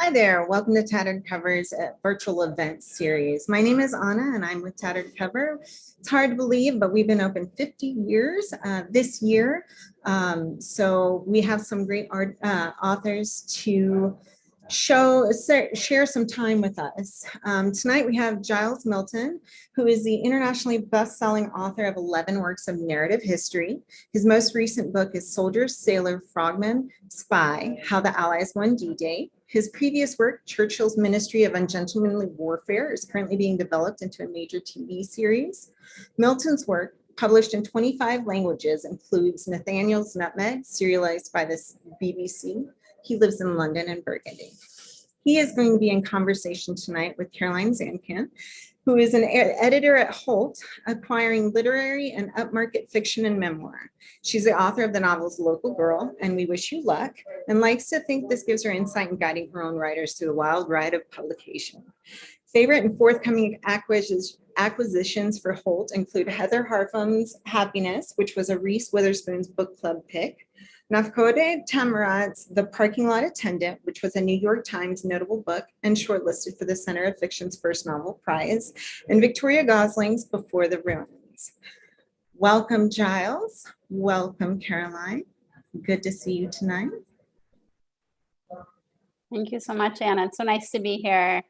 Hi there, welcome to Tattered Cover's virtual event series. My name is Anna and I'm with Tattered Cover. It's hard to believe, but we've been open 50 years this year. So we have some great authors to share some time with us. Tonight we have Giles Milton, who is the internationally best-selling author of 11 works of narrative history. His most recent book is Soldier, Sailor, Frogman, Spy, How the Allies Won D-Day. His previous work, Churchill's Ministry of Ungentlemanly Warfare, is currently being developed into a major TV series. Milton's work, published in 25 languages, includes Nathaniel's Nutmeg, serialized by the BBC. He lives in London and Burgundy. He is going to be in conversation tonight with Caroline Zancan, who is an editor at Holt, acquiring literary and upmarket fiction and memoir. She's the author of the novels Local Girl and We Wish You Luck, and likes to think this gives her insight in guiding her own writers through the wild ride of publication. Favorite and forthcoming acquisitions for Holt include Heather Harfum's Happiness, which was a Reese Witherspoon's book club pick, Nafkode Tamarad's The Parking Lot Attendant, which was a New York Times notable book and shortlisted for the Center of Fiction's First Novel Prize, and Victoria Gosling's Before the Ruins. Welcome, Giles. Welcome, Caroline. Good to see you tonight. Thank you so much, Anna. It's so nice to be here.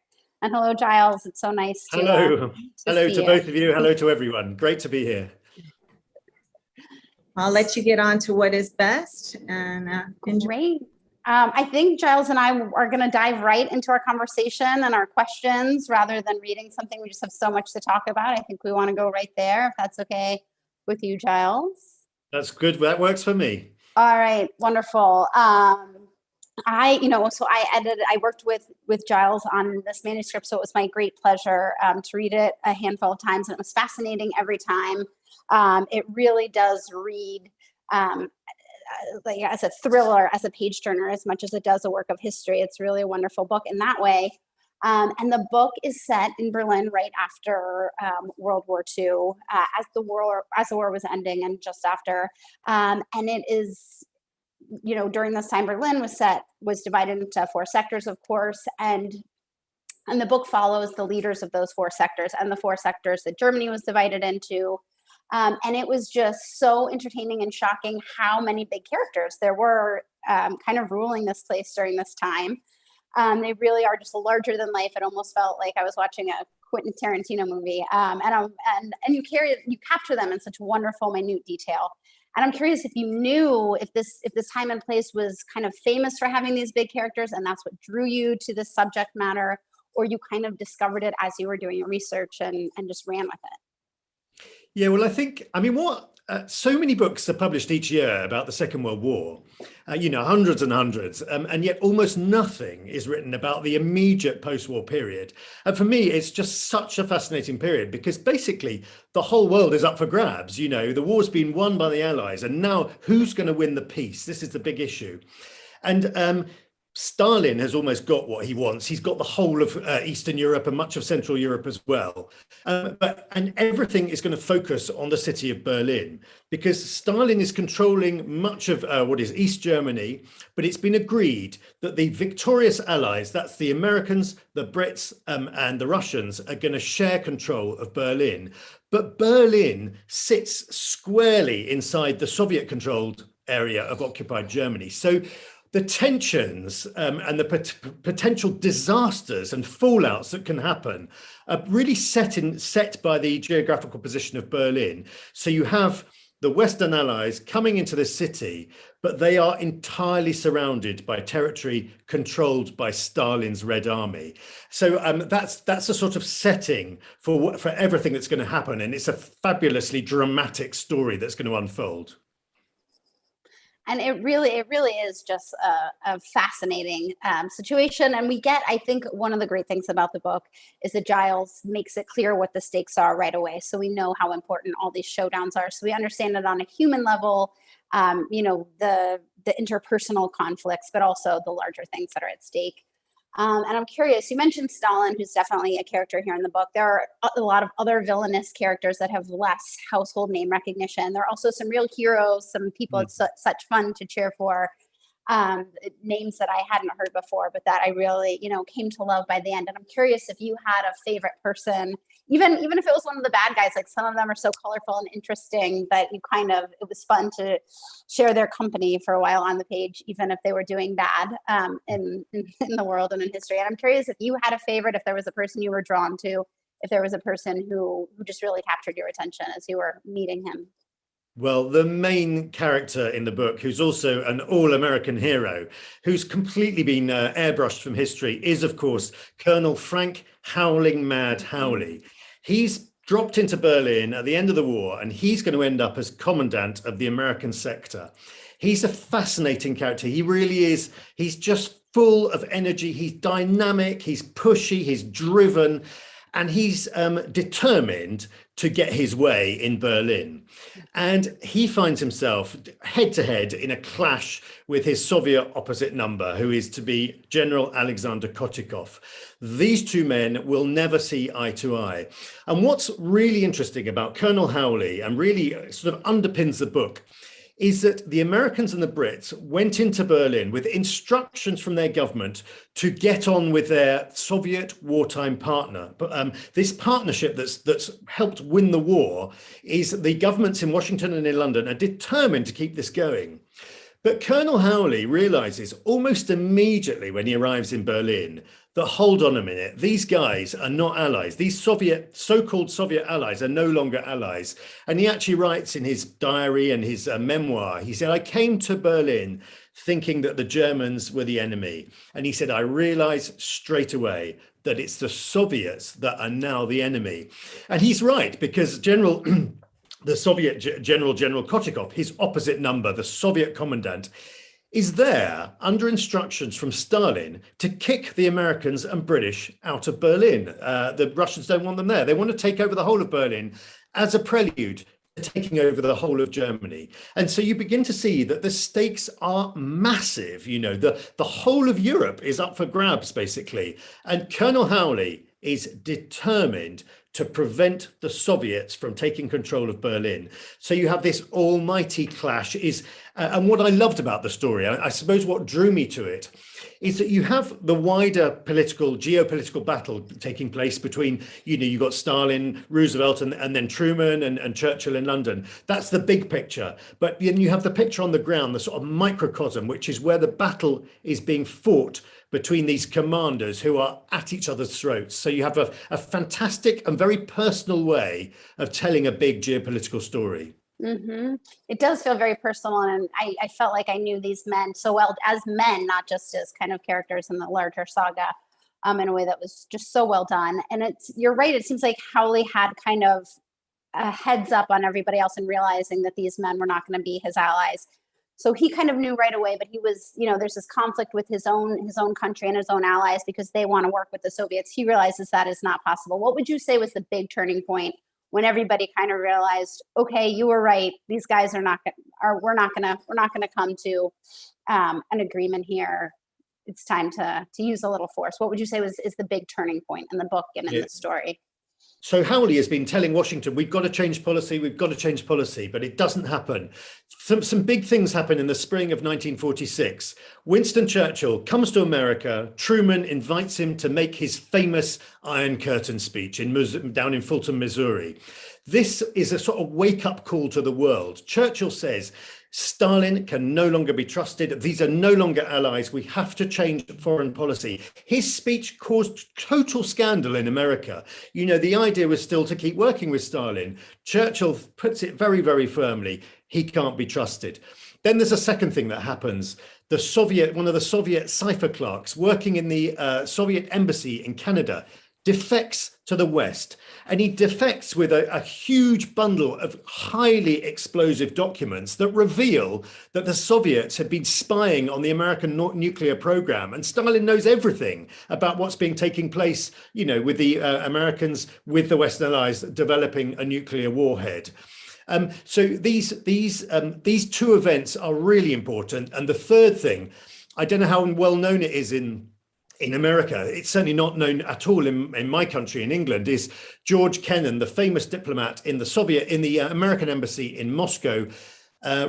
And hello, Giles. It's so nice to hello to both of you. Hello to everyone. Great to be here. I'll let you get on to what is best. And great. I think Giles and I are going to dive right into our conversation and our questions rather than reading something. We just have so much to talk about. I think we want to go right there, if that's okay with you, Giles. That's good. That works for me. All right. Wonderful. I worked with Giles on this manuscript, so it was my great pleasure to read it a handful of times, and it was fascinating every time. It really does read like as a thriller, as a page turner, as much as it does a work of history. It's really a wonderful book in that way. And the book is set in Berlin right after World War II, as the war was ending and just after. And it is, during this time, Berlin was divided into 4 sectors, of course, and the book follows the leaders of those 4 sectors and the 4 sectors that Germany was divided into. And it was just so entertaining and shocking how many big characters there were kind of ruling this place during this time. They really are just larger than life. It almost felt like I was watching a Quentin Tarantino movie. And you capture them in such wonderful, minute detail. And I'm curious if you knew if this time and place was kind of famous for having these big characters, and that's what drew you to this subject matter, or you kind of discovered it as you were doing your research and just ran with it. Yeah, well, so many books are published each year about the Second World War, hundreds and hundreds, and yet almost nothing is written about the immediate post-war period. And for me, it's just such a fascinating period because basically the whole world is up for grabs. The war's been won by the Allies, and now who's going to win the peace? This is the big issue. And Stalin has almost got what he wants. He's got the whole of Eastern Europe and much of Central Europe as well. And everything is going to focus on the city of Berlin because Stalin is controlling much of what is East Germany, but it's been agreed that the victorious Allies, that's the Americans, the Brits, and the Russians, are going to share control of Berlin. But Berlin sits squarely inside the Soviet-controlled area of occupied Germany. So the tensions and the potential disasters and fallouts that can happen are really set by the geographical position of Berlin. So you have the Western Allies coming into the city, but they are entirely surrounded by territory controlled by Stalin's Red Army. So that's a sort of setting for everything that's going to happen. And it's a fabulously dramatic story that's going to unfold. And it really is just a fascinating situation. And I think one of the great things about the book is that Giles makes it clear what the stakes are right away. So we know how important all these showdowns are. So we understand it on a human level, the interpersonal conflicts, but also the larger things that are at stake. And I'm curious, you mentioned Stalin, who's definitely a character here in the book. There are a lot of other villainous characters that have less household name recognition. There are also some real heroes, some people it's such fun to cheer for. names that I hadn't heard before, but that I really, came to love by the end. And I'm curious if you had a favorite person, even if it was one of the bad guys. Like, some of them are so colorful and interesting that it was fun to share their company for a while on the page, even if they were doing bad in the world and in history. And I'm curious if you had a favorite, if there was a person you were drawn to, if there was a person who just really captured your attention as you were meeting him. Well, the main character in the book, who's also an all-American hero, who's completely been airbrushed from history, is, of course, Colonel Frank Howling Mad Howley. He's dropped into Berlin at the end of the war, and he's going to end up as commandant of the American sector. He's a fascinating character. He really is. He's just full of energy. He's dynamic. He's pushy. He's driven. And he's determined to get his way in Berlin. And he finds himself head to head in a clash with his Soviet opposite number, who is to be General Alexander Kotikov. These two men will never see eye to eye. And what's really interesting about Colonel Howley, and really sort of underpins the book, is that the Americans and the Brits went into Berlin with instructions from their government to get on with their Soviet wartime partner. But this partnership that's helped win the war is the governments in Washington and in London are determined to keep this going. But Colonel Howley realizes almost immediately when he arrives in Berlin that, hold on a minute, these guys are not allies. These so-called Soviet allies are no longer allies. And he actually writes in his diary and his memoir, he said, I came to Berlin thinking that the Germans were the enemy. And he said, I realized straight away that it's the Soviets that are now the enemy. And he's right, because the Soviet General Kotikov, his opposite number, the Soviet commandant, is there under instructions from Stalin to kick the Americans and British out of Berlin. The Russians don't want them there. They want to take over the whole of Berlin as a prelude to taking over the whole of Germany. And so you begin to see that the stakes are massive. The whole of Europe is up for grabs, basically. And Colonel Howley is determined to prevent the Soviets from taking control of Berlin. So you have this almighty clash. And what I loved about the story, I suppose what drew me to it, is that you have the wider geopolitical battle taking place between, you've got Stalin, Roosevelt, and then Truman and Churchill in London. That's the big picture. But then you have the picture on the ground, the sort of microcosm, which is where the battle is being fought between these commanders who are at each other's throats. So you have a fantastic and very personal way of telling a big geopolitical story. Mm-hmm. It does feel very personal. And I felt like I knew these men so well as men, not just as kind of characters in the larger saga, in a way that was just so well done. And you're right. It seems like Howley had kind of a heads up on everybody else and realizing that these men were not going to be his allies. So he kind of knew right away, but he was, there's this conflict with his own country and his own allies because they want to work with the Soviets. He realizes that is not possible. What would you say was the big turning point when everybody kind of realized, okay, you were right. These guys we're not going to come to an agreement here. It's time to use a little force. What would you say is the big turning point in the book and in the story? So Howley has been telling Washington, we've got to change policy, but it doesn't happen. Some big things happen in the spring of 1946. Winston Churchill comes to America. Truman invites him to make his famous Iron Curtain speech down in Fulton, Missouri. This is a sort of wake-up call to the world. Churchill says, Stalin can no longer be trusted. These are no longer allies. We have to change foreign policy. His speech caused total scandal in America. The idea was still to keep working with Stalin. Churchill puts it very, very firmly. He can't be trusted. Then there's a second thing that happens. One of the Soviet cipher clerks working in the Soviet embassy in Canada defects to the West, and he defects with a huge bundle of highly explosive documents that reveal that the Soviets had been spying on the American nuclear program, and Stalin knows everything about what's taking place, with the Americans, with the Western allies developing a nuclear warhead. So these two events are really important. And the third thing, I don't know how well known it is in America, it's certainly not known at all in my country, in England, is George Kennan, the famous diplomat in the American embassy in Moscow.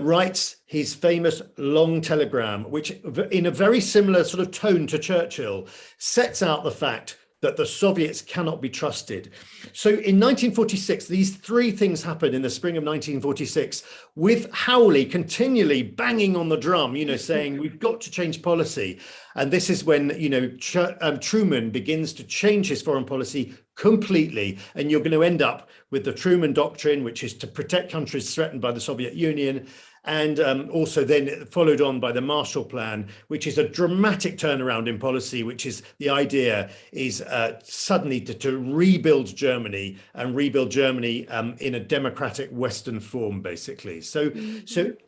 writes his famous long telegram, which in a very similar sort of tone to Churchill, sets out the fact that the Soviets cannot be trusted. So in 1946, these three things happen in the spring of 1946, with Howley continually banging on the drum, saying we've got to change policy. And this is when, Truman begins to change his foreign policy completely. And you're going to end up with the Truman Doctrine, which is to protect countries threatened by the Soviet Union. And also then followed on by the Marshall Plan, which is a dramatic turnaround in policy, which is the idea is suddenly to rebuild Germany and rebuild Germany in a democratic Western form, basically. So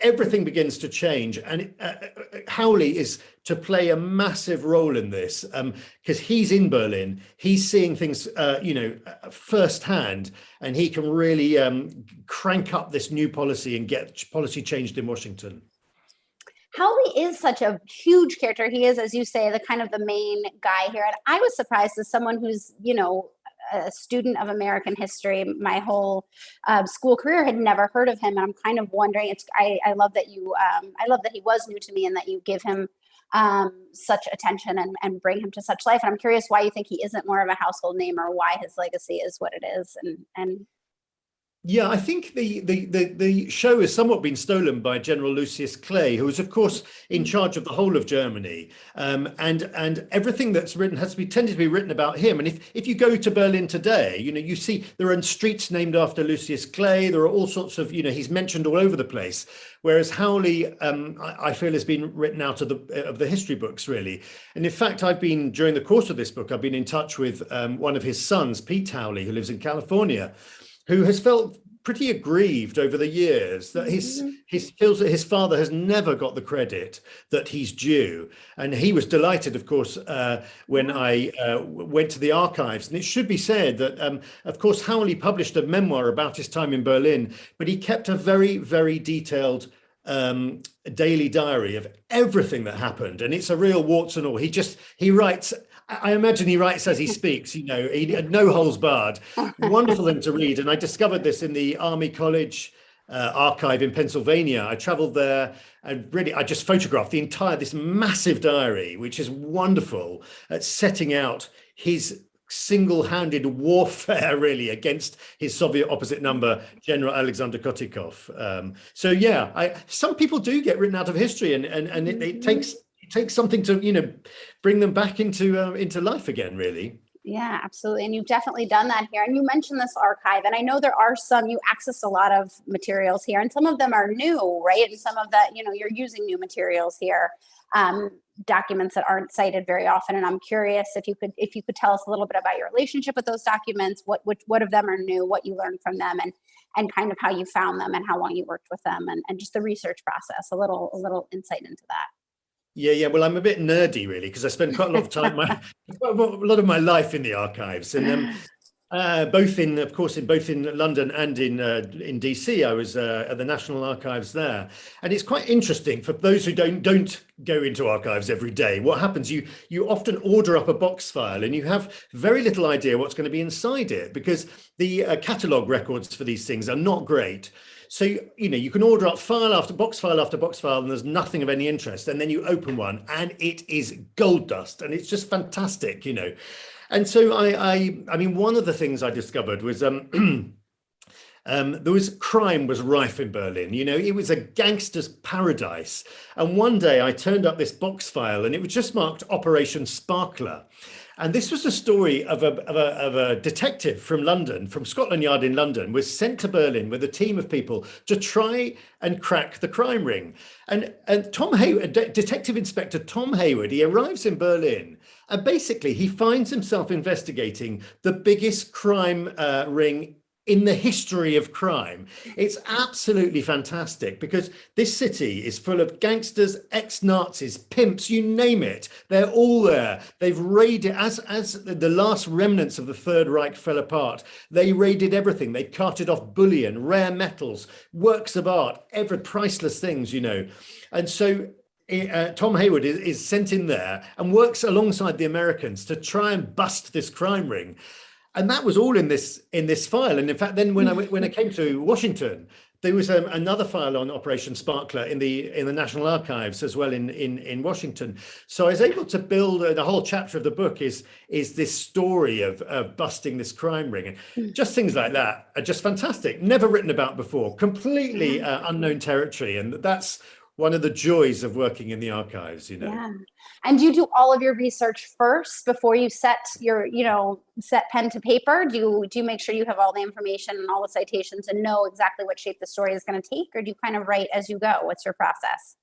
everything begins to change. And Howley is to play a massive role in this because he's in Berlin, he's seeing things, firsthand, and he can really crank up this new policy and get policy changed in Washington. Howley is such a huge character. He is, as you say, the main guy here. And I was surprised as someone who's, a student of American history, my whole school career had never heard of him. And I'm kind of wondering, I love that I love that he was new to me and that you give him such attention and bring him to such life. And I'm curious why you think he isn't more of a household name, or why his legacy is what it is. And yeah, I think the show has somewhat been stolen by General Lucius Clay, who is, of course, in charge of the whole of Germany. And everything that's written has tended to be written about him. And if you go to Berlin today, you see there are streets named after Lucius Clay. There are all sorts of, he's mentioned all over the place. Whereas Howley, I feel, has been written out of the history books, really. And in fact, during the course of this book, I've been in touch with one of his sons, Pete Howley, who lives in California, who has felt pretty aggrieved over the years that he feels that his father has never got the credit that he's due. And he was delighted, of course, when I went to the archives. And it should be said that, of course, Howley published a memoir about his time in Berlin, but he kept a very, very detailed daily diary of everything that happened. And it's a real warts and all. He writes, I imagine he writes as he speaks, he no holes barred. Wonderful thing to read. And I discovered this in the Army College archive in Pennsylvania. I traveled there and I just photographed this massive diary, which is wonderful at setting out his single-handed warfare, really, against his Soviet opposite number, General Alexander Kotikov. Some people do get written out of history, and it takes something to bring them back into life again, really. Yeah, absolutely. And you've definitely done that here. And you mentioned this archive, and I know there are you access a lot of materials here, and some of them are new, right? And some of that, you're using new materials here, documents that aren't cited very often. And I'm curious if you could tell us a little bit about your relationship with those documents, what of them are new, what you learned from them, and kind of how you found them and how long you worked with them, and just the research process, a little insight into that. Yeah. Well, I'm a bit nerdy, really, because I spend quite a lot of time, a lot of my life in the archives, and both in London and in DC. I was at the National Archives there, and it's quite interesting for those who don't go into archives every day. What happens? You often order up a box file, and you have very little idea what's going to be inside it, because the catalogue records for these things are not great. So, you can order up file after box file after box file, and there's nothing of any interest. And then you open one and it is gold dust, and it's just fantastic, And so I mean, one of the things I discovered was crime was rife in Berlin. It was a gangster's paradise. And one day I turned up this box file, and it was just marked Operation Sparkler. And this was a story of a detective from London, from Scotland Yard in London, was sent to Berlin with a team of people to try and crack the crime ring. And Tom Hayward, Detective Inspector Tom Hayward, he arrives in Berlin, and basically he finds himself investigating the biggest crime ring in the history of crime. It's absolutely fantastic, because this city is full of gangsters, ex-Nazis, pimps, you name it. They're all there. They've raided, as the last remnants of the Third Reich fell apart, they raided everything. They carted off bullion, rare metals, works of art, ever priceless things, And so Tom Hayward is sent in there and works alongside the Americans to try and bust this crime ring. And that was all in this file. And in fact, then when I came to Washington, there was another file on Operation Sparkler in the National Archives as well in Washington. So I was able to build the whole chapter of the book is this story of busting this crime ring, and just things like that are just fantastic. Never written about before, completely unknown territory, and that's one of the joys of working in the archives, you know. Yeah. And do you do all of your research first before you set your, set pen to paper? Do you make sure you have all the information and all the citations and know exactly what shape the story is going to take? Or do you kind of write as you go? What's your process?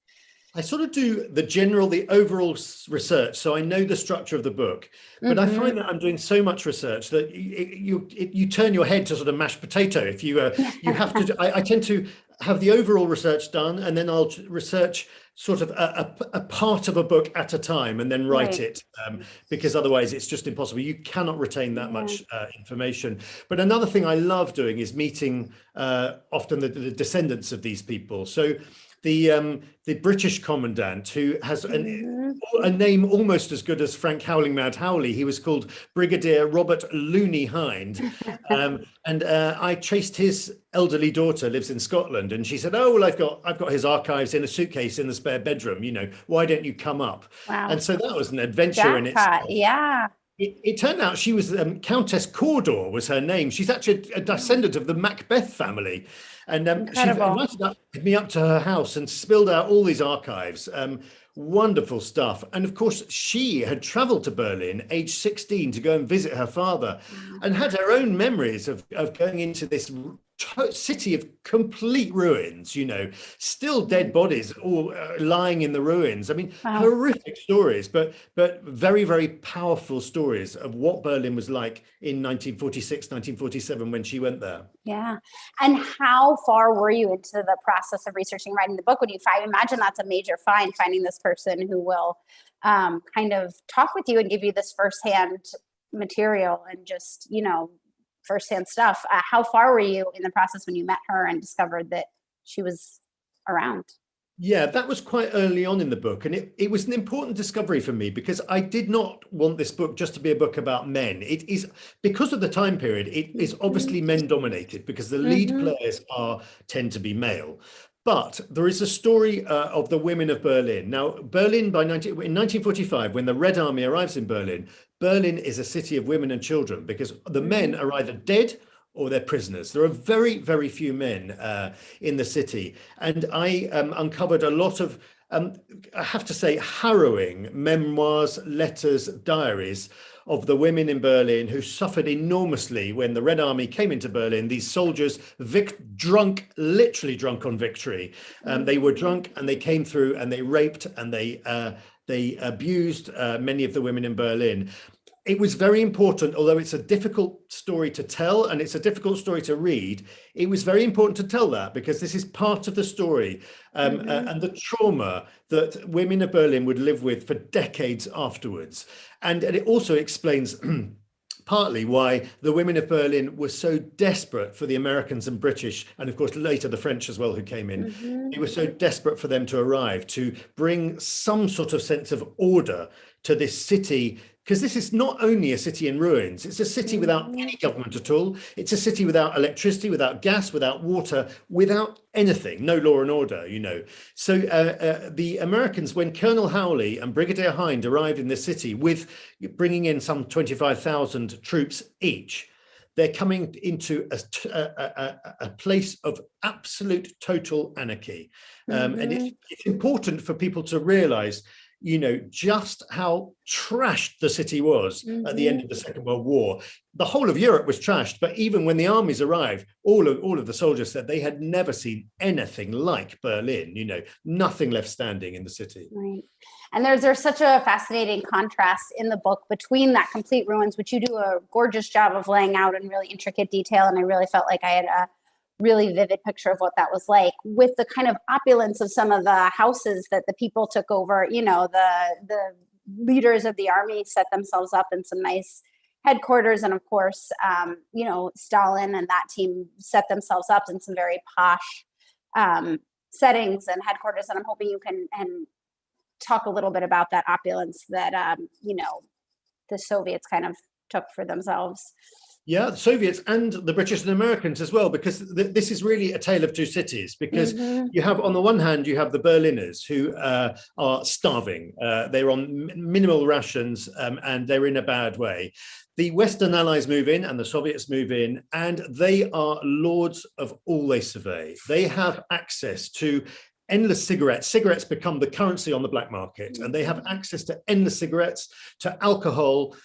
I sort of do the overall research, so I know the structure of the book. But I find that I'm doing so much research that you turn your head to sort of mashed potato. If you have to, I tend to have the overall research done, and then I'll research sort of a part of a book at a time, and then write it, because otherwise it's just impossible. You cannot retain that much information. But another thing I love doing is meeting often the descendants of these people. So the British commandant, who has a name almost as good as Frank Howling Mad Howley, he was called Brigadier Robert Looney Hind, and I traced his elderly daughter, lives in Scotland, and she said, "Oh well, I've got his archives in a suitcase in the spare bedroom. Why don't you come up?" Wow. And so that was an adventure in itself. Yeah. It turned out she was Countess Cawdor was her name. She's actually a descendant of the Macbeth family. And she invited me up to her house and spilled out all these archives. Wonderful stuff. And of course, she had traveled to Berlin, age 16, to go and visit her father, and had her own memories of going into this city of complete ruins, still dead bodies all lying in the ruins. I mean, horrific stories, but very, very powerful stories of what Berlin was like in 1946, 1947 when she went there. Yeah. And how far were you into the process of researching, writing the book? When I imagine that's a major find, finding this person who will kind of talk with you and give you this firsthand material and just, firsthand stuff. How far were you in the process when you met her and discovered that she was around? Yeah, that was quite early on in the book. And it was an important discovery for me, because I did not want this book just to be a book about men. It is, because of the time period, it is obviously men dominated, because the lead players tend to be male. But there is a story of the women of Berlin. Now, Berlin in 1945, when the Red Army arrives in Berlin, Berlin is a city of women and children, because the men are either dead or they're prisoners. There are very, very few men in the city. And I uncovered a lot of, I have to say, harrowing memoirs, letters, diaries of the women in Berlin who suffered enormously when the Red Army came into Berlin. These soldiers, literally drunk on victory. They were drunk and they came through and they raped and they abused many of the women in Berlin. It was very important, although it's a difficult story to tell and it's a difficult story to read, it was very important to tell that, because this is part of the story and the trauma that women of Berlin would live with for decades afterwards. And it also explains partly why the women of Berlin were so desperate for the Americans and British, and of course later the French as well who came in. They were so desperate for them to arrive, to bring some sort of sense of order to this city, because this is not only a city in ruins, it's a city without any government at all. It's a city without electricity, without gas, without water, without anything, no law and order, So the Americans, when Colonel Howley and Brigadier Hind arrived in the city with bringing in some 25,000 troops each, they're coming into a place of absolute total anarchy. And it's important for people to realize just how trashed the city was at the end of the Second World War. The whole of Europe was trashed, but even when the armies arrived, all of the soldiers said they had never seen anything like Berlin, nothing left standing in the city. Right. And there's such a fascinating contrast in the book between that complete ruins, which you do a gorgeous job of laying out in really intricate detail. And I really felt like I had a really vivid picture of what that was like, with the kind of opulence of some of the houses that the people took over. The leaders of the army set themselves up in some nice headquarters, and of course Stalin and that team set themselves up in some very posh settings and headquarters, and I'm hoping you can talk a little bit about that opulence that the Soviets kind of took for themselves. Yeah, the Soviets and the British and Americans as well, because this is really a tale of two cities. Because you have, on the one hand, you have the Berliners who are starving. They're on minimal rations and they're in a bad way. The Western Allies move in and the Soviets move in, and they are lords of all they survey. They have access to endless cigarettes. Cigarettes become the currency on the black market, and they have access to endless cigarettes, to alcohol,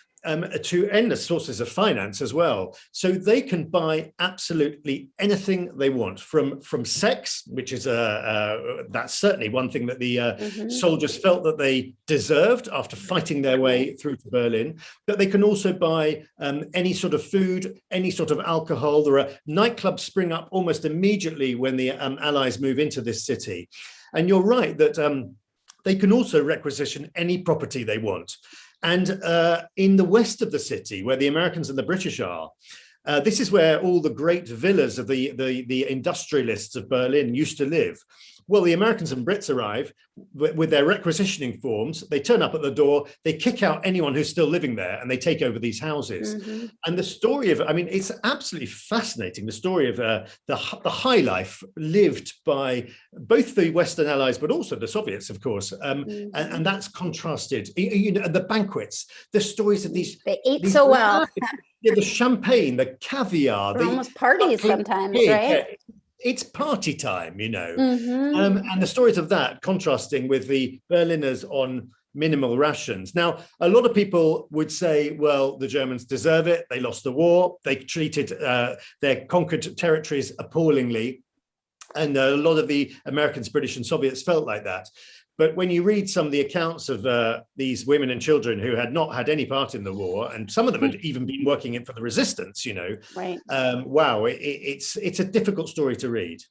to endless sources of finance as well. So they can buy absolutely anything they want, from sex, which is that's certainly one thing that the soldiers felt that they deserved after fighting their way through to Berlin. But they can also buy any sort of food, any sort of alcohol. There are nightclubs spring up almost immediately when the Allies move into this city. And you're right that they can also requisition any property they want. And in the west of the city, where the Americans and the British are, this is where all the great villas of the industrialists of Berlin used to live. Well, the Americans and Brits arrive with their requisitioning forms. They turn up at the door, they kick out anyone who's still living there, and they take over these houses. And the story of, I mean, it's absolutely fascinating, the story of the high life lived by both the Western Allies, but also the Soviets, of course. And that's contrasted, you know, the banquets, the stories of these. They ate so well. Yeah, the champagne, the caviar. They're almost parties sometimes, pig, right? It's party time, you know. And the stories of that contrasting with the Berliners on minimal rations. Now, a lot of people would say, well, the Germans deserve it. They lost the war. They treated their conquered territories appallingly. And a lot of the Americans, British and Soviets felt like that. But when you read some of the accounts of these women and children who had not had any part in the war, and some of them had even been working in for the resistance, you know, right. Wow, it's a difficult story to read.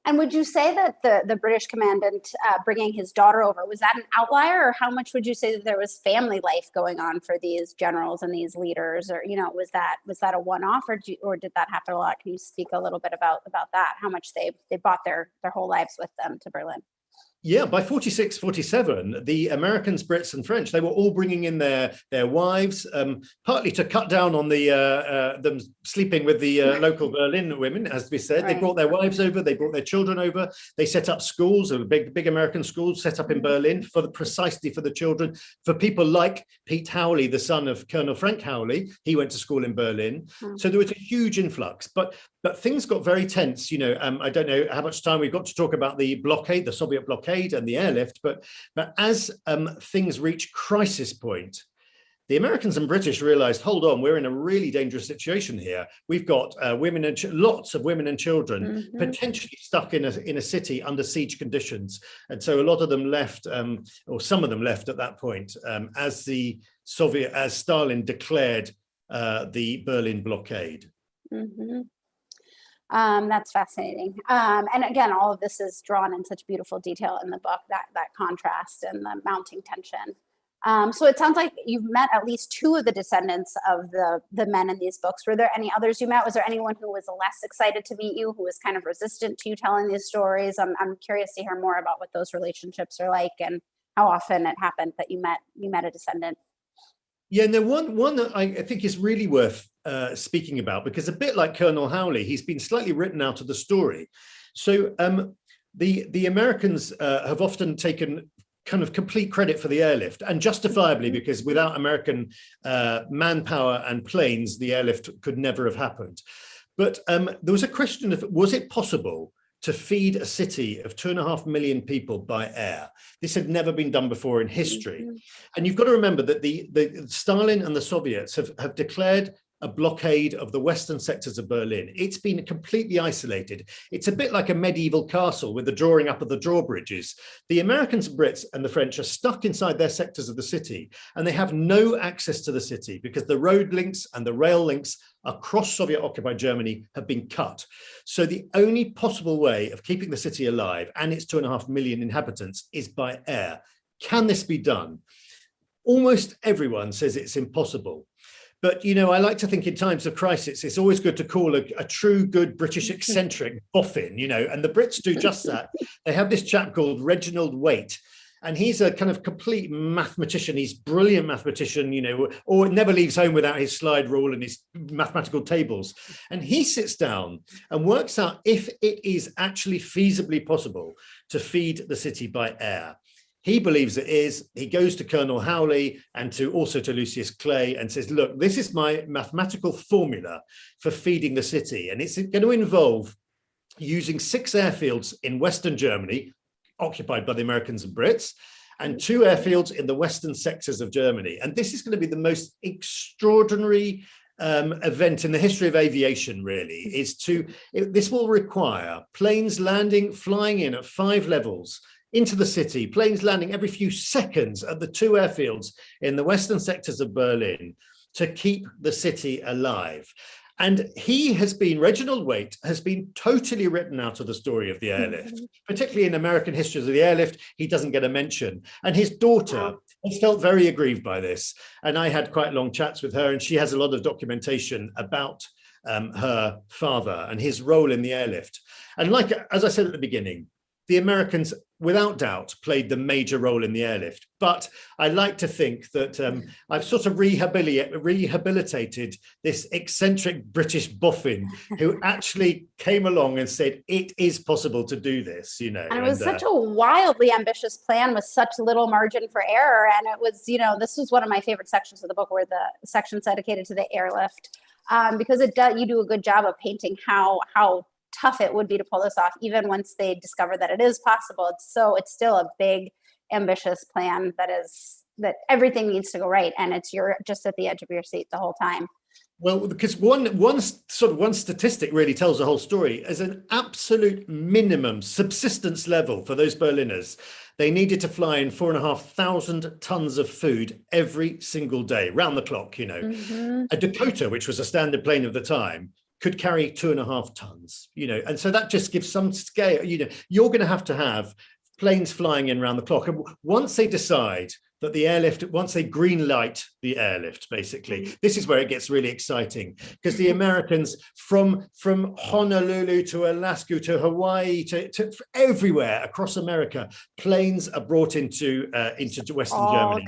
And would you say that the British commandant bringing his daughter over, was that an outlier, or how much would you say that there was family life going on for these generals and these leaders, or, you know, was that a one-off, or did that happen a lot? Can you speak a little bit about that? How much they brought their whole lives with them to Berlin? Yeah, by 46, 47, the Americans, Brits and French, they were all bringing in their wives, partly to cut down on them sleeping with the local Berlin women, as we said. Right. They brought their wives over, they brought their children over. They set up schools, big American schools set up in Berlin precisely for the children, for people like Pete Howley, the son of Colonel Frank Howley. He went to school in Berlin. So there was a huge influx, but things got very tense. You know, I don't know how much time we've got to talk about the blockade, the Soviet blockade and the airlift, but as things reach crisis point, the Americans and British realized, hold on, we're in a really dangerous situation here. We've got women and lots of women and children potentially stuck in a city under siege conditions. And so a lot of them left, or some of them left at that point, as Stalin declared the Berlin blockade. That's fascinating. And again, all of this is drawn in such beautiful detail in the book, that contrast and the mounting tension. So it sounds like you've met at least two of the descendants of the men in these books. Were there any others you met? Was there anyone who was less excited to meet you, who was kind of resistant to you telling these stories? I'm curious to hear more about what those relationships are like and how often it happened that you met a descendant. Yeah, no, one that I think is really worth speaking about, because a bit like Colonel Howley, he's been slightly written out of the story. So the Americans have often taken kind of complete credit for the airlift, and justifiably, because without American manpower and planes, the airlift could never have happened. But there was a question of, was it possible to feed a city of 2.5 million people by air? This had never been done before in history. And you've got to remember that the Stalin and the Soviets have declared a blockade of the western sectors of Berlin. It's been completely isolated. It's a bit like a medieval castle with the drawing up of the drawbridges. The Americans, Brits and the French are stuck inside their sectors of the city, and they have no access to the city because the road links and the rail links across Soviet-occupied Germany have been cut. So the only possible way of keeping the city alive and its 2.5 million inhabitants is by air. Can this be done? Almost everyone says it's impossible. But, you know, I like to think in times of crisis, it's always good to call a true good British eccentric boffin, you know, and the Brits do just that. They have this chap called Reginald Waite, And he's a kind of complete mathematician. He's brilliant mathematician, or never leaves home without his slide rule and his mathematical tables. And he sits down and works out if it is actually feasibly possible to feed the city by air. He believes it is. He goes to Colonel Howley and also to Lucius Clay and says, look, this is my mathematical formula for feeding the city. And it's going to involve using 6 airfields in Western Germany, occupied by the Americans and Brits, and 2 airfields in the western sectors of Germany. And this is going to be the most extraordinary event in the history of aviation, really. This will require planes flying in at 5 levels into the city, planes landing every few seconds at the 2 airfields in the western sectors of Berlin to keep the city alive. And Reginald Waite has been totally written out of the story of the airlift, particularly in American histories of the airlift. He doesn't get a mention. And his daughter has felt very aggrieved by this. And I had quite long chats with her, and she has a lot of documentation about her father and his role in the airlift. And as I said at the beginning, the Americans, without doubt, played the major role in the airlift. But I like to think that I've sort of rehabilitated this eccentric British boffin who actually came along and said, it is possible to do this, And it was such a wildly ambitious plan with such little margin for error. And it was, this was one of my favorite sections of the book, where the section's dedicated to the airlift, because you do a good job of painting how tough it would be to pull this off, even once they discover that it is possible. It's still a big, ambitious plan that everything needs to go right, and you're just at the edge of your seat the whole time. Well, because one statistic really tells the whole story. As an absolute minimum subsistence level for those Berliners, they needed to fly in 4,500 tons of food every single day, round the clock. A Dakota, which was a standard plane of the time, could carry 2.5 tons, and so that just gives some scale. You're going to have planes flying in around the clock. And once they decide that the airlift, once they green light the airlift, basically, this is where it gets really exciting, because the Americans from Honolulu to Alaska to Hawaii to everywhere across America, planes are brought into Western Germany.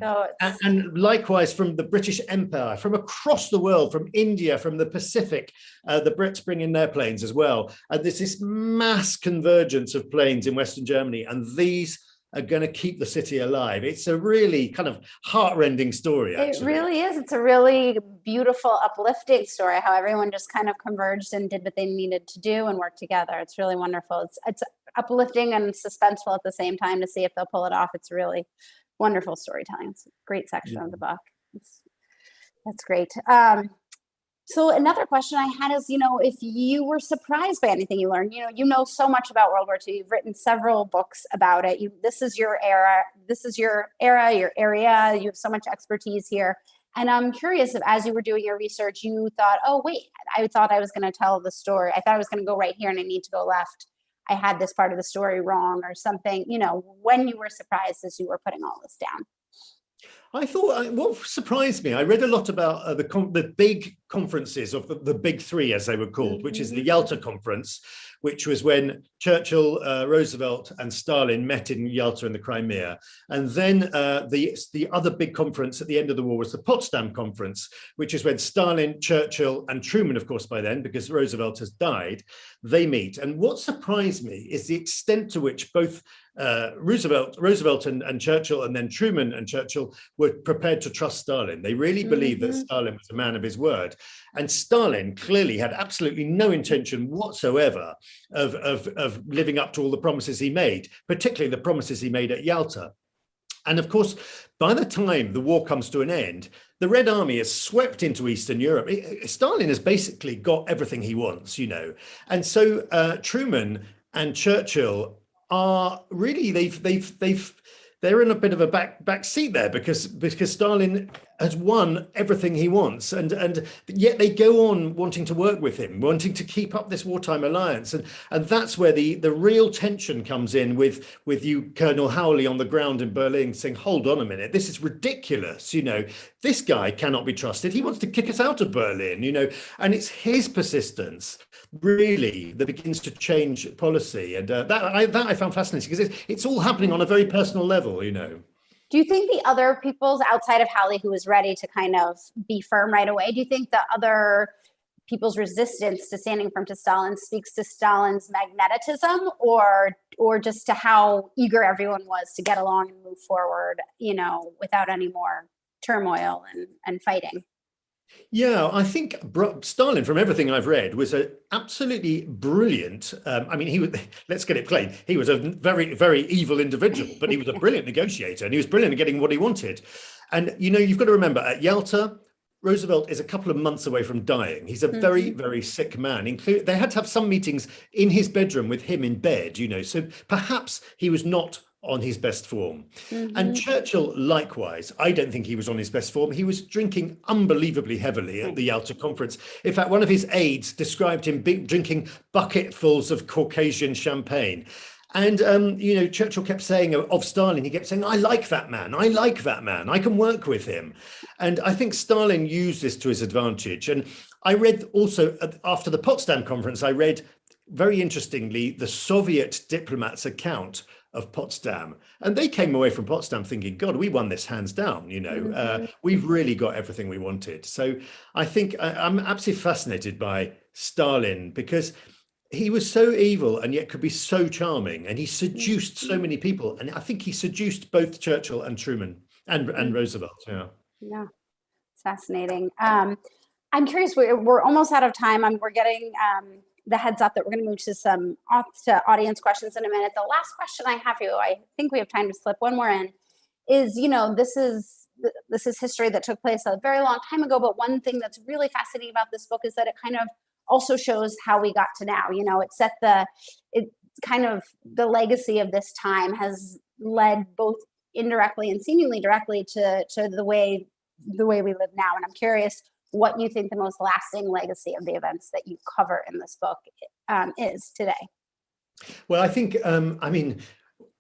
And likewise from the British Empire, from across the world, from India, from the Pacific, the Brits bring in their planes as well. And there's this mass convergence of planes in Western Germany, and these are going to keep the city alive. It's a really kind of heartrending story, actually. It really is. It's a really beautiful, uplifting story, how everyone just kind of converged and did what they needed to do and worked together. It's really wonderful. It's uplifting and suspenseful at the same time to see if they'll pull it off. It's really wonderful storytelling. It's a great section of the book. That's great. So another question I had is, if you were surprised by anything you learned, you know so much about World War II. You've written several books about it. This is your era. This is your era, your area. You have so much expertise here. And I'm curious if, as you were doing your research, you thought, oh, wait, I thought I was going to tell the story. I thought I was going to go right here and I need to go left. I had this part of the story wrong or something, when you were surprised as you were putting all this down. I thought, what surprised me, I read a lot about the big conferences of the big 3, as they were called, which is the Yalta Conference, which was when Churchill, Roosevelt and Stalin met in Yalta in the Crimea. And then the other big conference at the end of the war was the Potsdam Conference, which is when Stalin, Churchill and Truman, of course, by then, because Roosevelt has died, they meet. And what surprised me is the extent to which both Roosevelt and Churchill, and then Truman and Churchill, were prepared to trust Stalin. They really believed that Stalin was a man of his word. And Stalin clearly had absolutely no intention whatsoever of living up to all the promises he made, particularly the promises he made at Yalta. And of course, by the time the war comes to an end, the Red Army is swept into Eastern Europe. Stalin has basically got everything he wants, And so Truman and Churchill are really, they're in a bit of a back seat there, because Stalin has won everything he wants, and yet they go on wanting to work with him, wanting to keep up this wartime alliance, and that's where the real tension comes in with you, Colonel Howley, on the ground in Berlin, saying, "Hold on a minute, this is ridiculous. This guy cannot be trusted. He wants to kick us out of Berlin. And it's his persistence really that begins to change policy, and that I found fascinating because it's all happening on a very personal level. Do you think the other peoples outside of Howley who was ready to kind of be firm right away, do you think the other people's resistance to standing firm to Stalin speaks to Stalin's magnetism or just to how eager everyone was to get along and move forward, without any more turmoil and fighting? Yeah, I think Stalin, from everything I've read, was an absolutely brilliant. Let's get it plain. He was a very, very evil individual, but he was a brilliant negotiator, and he was brilliant at getting what he wanted. And you've got to remember, at Yalta, Roosevelt is a couple of months away from dying. He's a very, very sick man. They had to have some meetings in his bedroom with him in bed. So perhaps he was not on his best form. And Churchill, likewise, I don't think he was on his best form. He was drinking unbelievably heavily at the Yalta conference. In fact, one of his aides described him drinking bucketfuls of Caucasian champagne. And, Churchill kept saying of Stalin, he kept saying, I like that man. I like that man. I can work with him. And I think Stalin used this to his advantage. And I read also, after the Potsdam conference, I read, very interestingly, the Soviet diplomat's account of Potsdam, and they came away from Potsdam thinking, God, we won this hands down. We've really got everything we wanted. So I think I'm absolutely fascinated by Stalin because he was so evil and yet could be so charming, and he seduced so many people, and I think he seduced both Churchill and Truman and Roosevelt. Yeah, it's fascinating. I'm curious, we're almost out of time. We're getting the heads up that we're going to move to some audience questions in a minute. The last question I have for you, I think we have time to slip one more in, is, this is history that took place a very long time ago, but one thing that's really fascinating about this book is that it kind of also shows how we got to now. It's kind of the legacy of this time has led both indirectly and seemingly directly to the way we live now. And I'm curious what you think the most lasting legacy of the events that you cover in this book is today. Well, I think,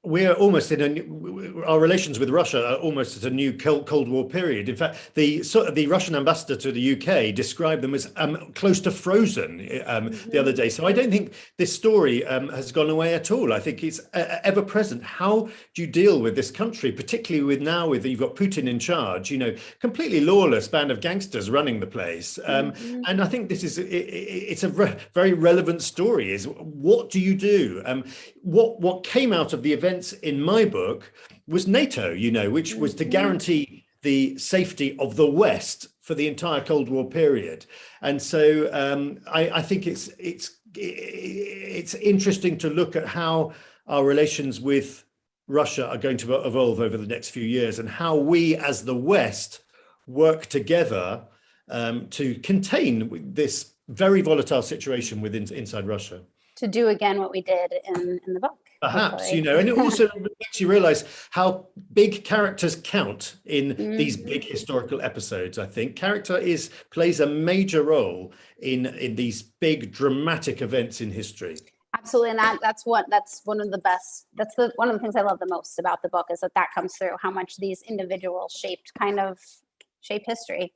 we're almost our relations with Russia are almost at a new Cold War period. In fact, the Russian ambassador to the UK described them as close to frozen the other day. So I don't think this story has gone away at all. I think it's ever present. How do you deal with this country, particularly with you've got Putin in charge, completely lawless band of gangsters running the place. And I think it's a very relevant story. Is what do you do? What came out of the events in my book was NATO, which was to guarantee the safety of the West for the entire Cold War period. And so I think it's interesting to look at how our relations with Russia are going to evolve over the next few years, and how we as the West work together to contain this very volatile situation inside Russia. To do again what we did in the book. Perhaps, and it also makes you realize how big characters count in these big historical episodes. I think character plays a major role in these big dramatic events in history. Absolutely, and that's one of the best. One of the things I love the most about the book is that comes through how much these individuals shape history,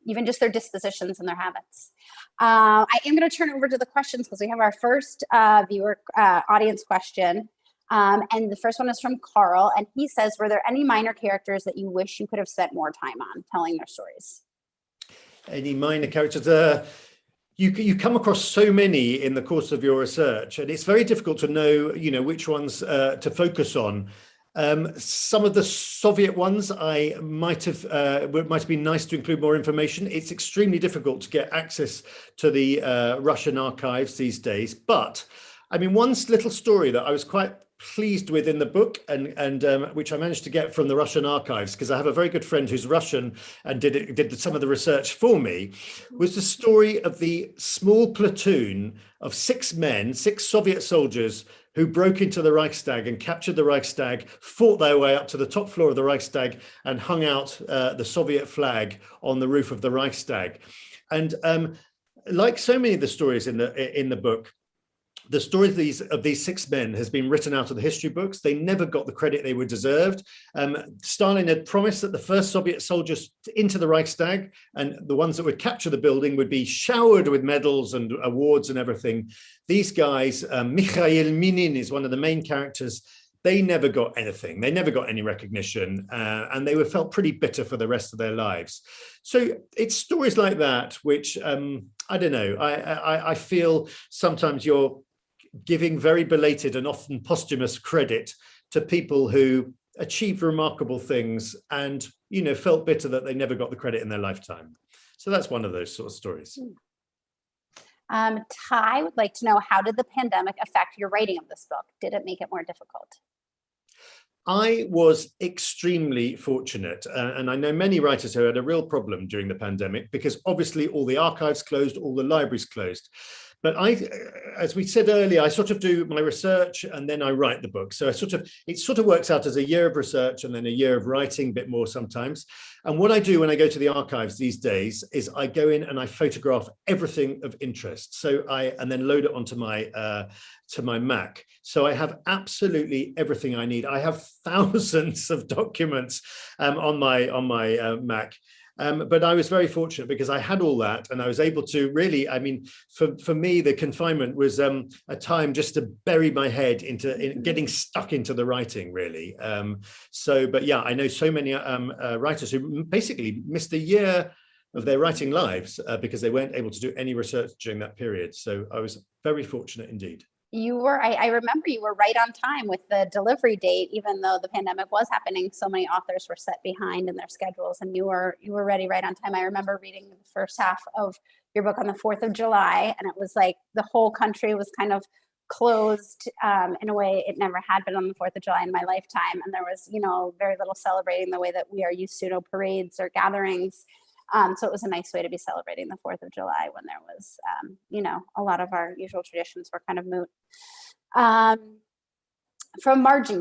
even just their dispositions and their habits. I am going to turn over to the questions because we have our first viewer audience question. And the first one is from Carl, and he says, were there any minor characters that you wish you could have spent more time on telling their stories? Any minor characters? You come across so many in the course of your research, and it's very difficult to know, which ones to focus on. Some of the Soviet ones might have been nice to include more information. It's extremely difficult to get access to the Russian archives these days. But one little story that I was quite pleased with in the book, and which I managed to get from the Russian archives, because I have a very good friend who's Russian and did some of the research for me, was the story of the small platoon of 6 Soviet soldiers who broke into the Reichstag and captured the Reichstag, fought their way up to the top floor of the Reichstag and hung out the Soviet flag on the roof of the Reichstag. And like so many of the stories in the book, the story of these 6 men has been written out of the history books. They never got the credit they were deserved. Stalin had promised that the first Soviet soldiers into the Reichstag and the ones that would capture the building would be showered with medals and awards and everything. These guys, Mikhail Minin is one of the main characters. They never got anything. They never got any recognition, and they were felt pretty bitter for the rest of their lives. So it's stories like that, which I don't know. I feel sometimes you're giving very belated and often posthumous credit to people who achieved remarkable things and, you know, felt bitter that they never got the credit in their lifetime. So that's one of those sort of stories. Ty would like to know, how did the pandemic affect your writing of this book? Did it make it more difficult? I was extremely fortunate, and I know many writers who had a real problem during the pandemic because obviously all the archives closed, all the libraries closed. But as we said earlier, I sort of do my research and then I write the book. So it sort of works out as a year of research and then a year of writing, a bit more sometimes. And what I do when I go to the archives these days is I go in and I photograph everything of interest. So and then load it onto my Mac. So I have absolutely everything I need. I have thousands of documents on my Mac. But I was very fortunate because I had all that and I was able to really, I mean, for me, the confinement was a time just to bury my head into getting stuck into the writing, really. But yeah, I know so many writers who basically missed a year of their writing lives because they weren't able to do any research during that period. So I was very fortunate indeed. I remember you were right on time with the delivery date, even though the pandemic was happening. So many authors were set behind in their schedules, and you were ready right on time. I remember reading the first half of your book on the 4th of July, and it was like the whole country was kind of closed in a way it never had been on the 4th of July in my lifetime. And there was, you know, very little celebrating the way that we are used to, no parades or gatherings. So it was a nice way to be celebrating the 4th of July when there was, you know, a lot of our usual traditions were kind of moot. From Margie,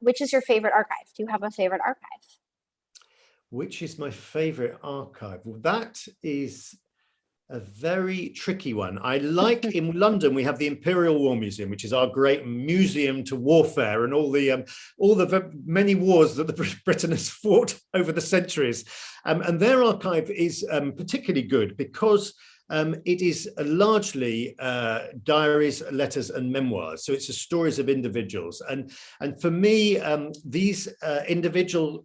which is your favorite archive? Do you have a favorite archive? Which is my favorite archive? Well, that is a very tricky one. I like in London, we have the Imperial War Museum, which is our great museum to warfare and all the many wars that Britain has fought over the centuries. And their archive is particularly good because it is largely diaries, letters, and memoirs. So it's the stories of individuals. And for me, these individual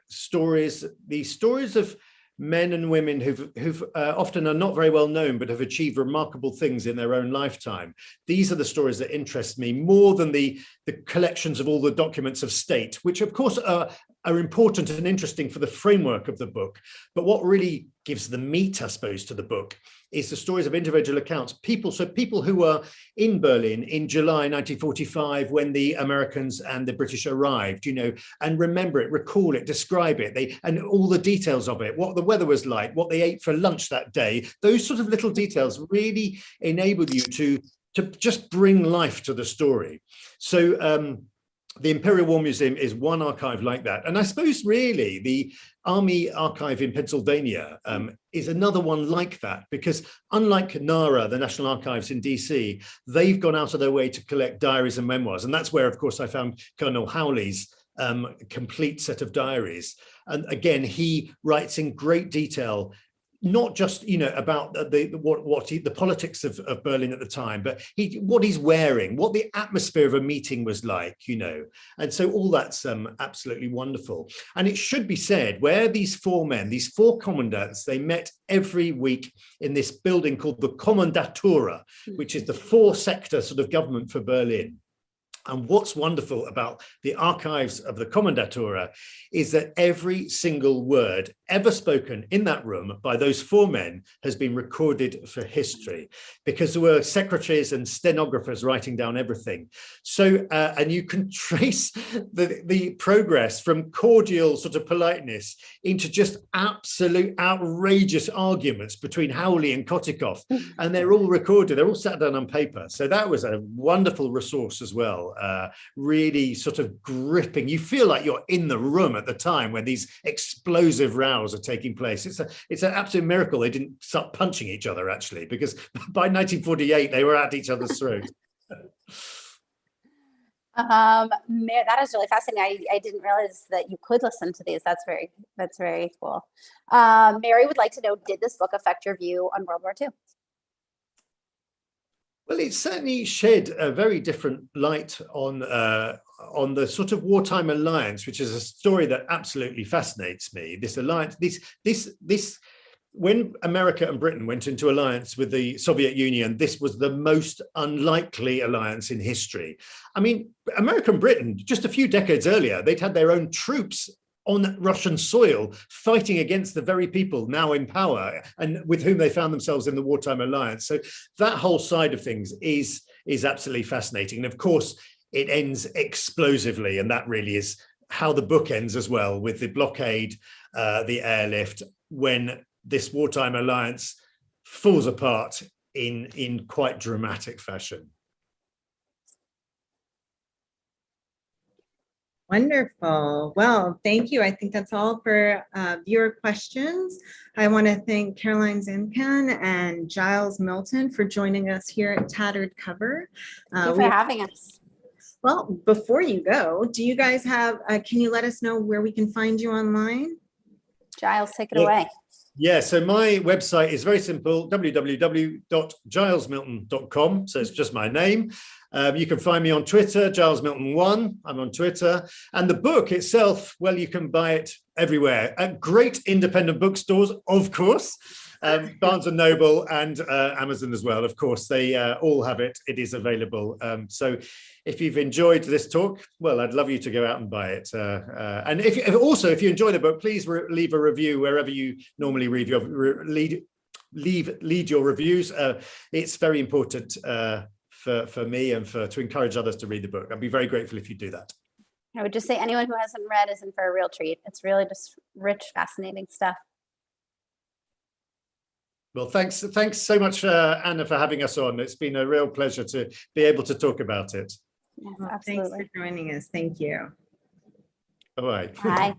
stories, these stories of men and women who've often are not very well known, but have achieved remarkable things in their own lifetime. These are the stories that interest me more than the collections of all the documents of state, which of course are important and interesting for the framework of the book. But what really gives the meat, I suppose, to the book is the stories of individual accounts. People who were in Berlin in July 1945 when the Americans and the British arrived, you know, and remember it, recall it, describe it, and all the details of it, what the weather was like, what they ate for lunch that day. Those sort of little details really enable you to just bring life to the story. So the Imperial War Museum is one archive like that. And I suppose really the Army Archive in Pennsylvania is another one like that, because unlike NARA, the National Archives in DC, they've gone out of their way to collect diaries and memoirs. And that's where, of course, I found Colonel Howley's complete set of diaries. And again, he writes in great detail, not just, you know, about the politics of Berlin at the time, but what he's wearing, what the atmosphere of a meeting was like, you know. And so all that's absolutely wonderful. And it should be said, where these 4 men, these 4 commandants, they met every week in this building called the Kommandatura, which is the 4-sector sort of government for Berlin. And what's wonderful about the archives of the Commendatura is that every single word ever spoken in that room by those 4 men has been recorded for history, because there were secretaries and stenographers writing down everything. So, and you can trace the progress from cordial sort of politeness into just absolute outrageous arguments between Howley and Kotikov. And they're all recorded, they're all sat down on paper. So that was a wonderful resource as well. Really sort of gripping. You feel like you're in the room at the time when these explosive rows are taking place. It's an absolute miracle they didn't start punching each other, actually, because by 1948 they were at each other's throats. That is really fascinating. I didn't realize that you could listen to these. That's very cool. Mary would like to know, did this book affect your view on World War II? Well, it certainly shed a very different light on the sort of wartime alliance, which is a story that absolutely fascinates me. This alliance, this when America and Britain went into alliance with the Soviet Union, this was the most unlikely alliance in history. I mean, America and Britain, just a few decades earlier, they'd had their own troops on Russian soil, fighting against the very people now in power and with whom they found themselves in the wartime alliance. So that whole side of things is absolutely fascinating. And of course, it ends explosively. And that really is how the book ends as well, with the blockade, the airlift, when this wartime alliance falls apart in quite dramatic fashion. Wonderful. Well, thank you. I think that's all for viewer questions. I want to thank Caroline Zancan and Giles Milton for joining us here at Tattered Cover. Thank you for having us. Well, before you go, do you guys have, can you let us know where we can find you online? Giles, take it away. Yeah, so my website is very simple, www.gilesmilton.com. So it's just my name. You can find me on Twitter, Giles Milton 1. I'm on Twitter. And the book itself, well, you can buy it everywhere at great independent bookstores, of course. Barnes and Noble and Amazon as well, of course. They all have it. It is available. So if you've enjoyed this talk, well, I'd love you to go out and buy it. And if you enjoy the book, please leave a review wherever you normally leave your reviews. It's very important for me and to encourage others to read the book. I'd be very grateful if you do that. I would just say anyone who hasn't read is in for a real treat. It's really just rich, fascinating stuff. Well, thanks so much, Anna, for having us on. It's been a real pleasure to be able to talk about it. Yes, Well, absolutely. thanks for joining us. Thank you. All right. Bye.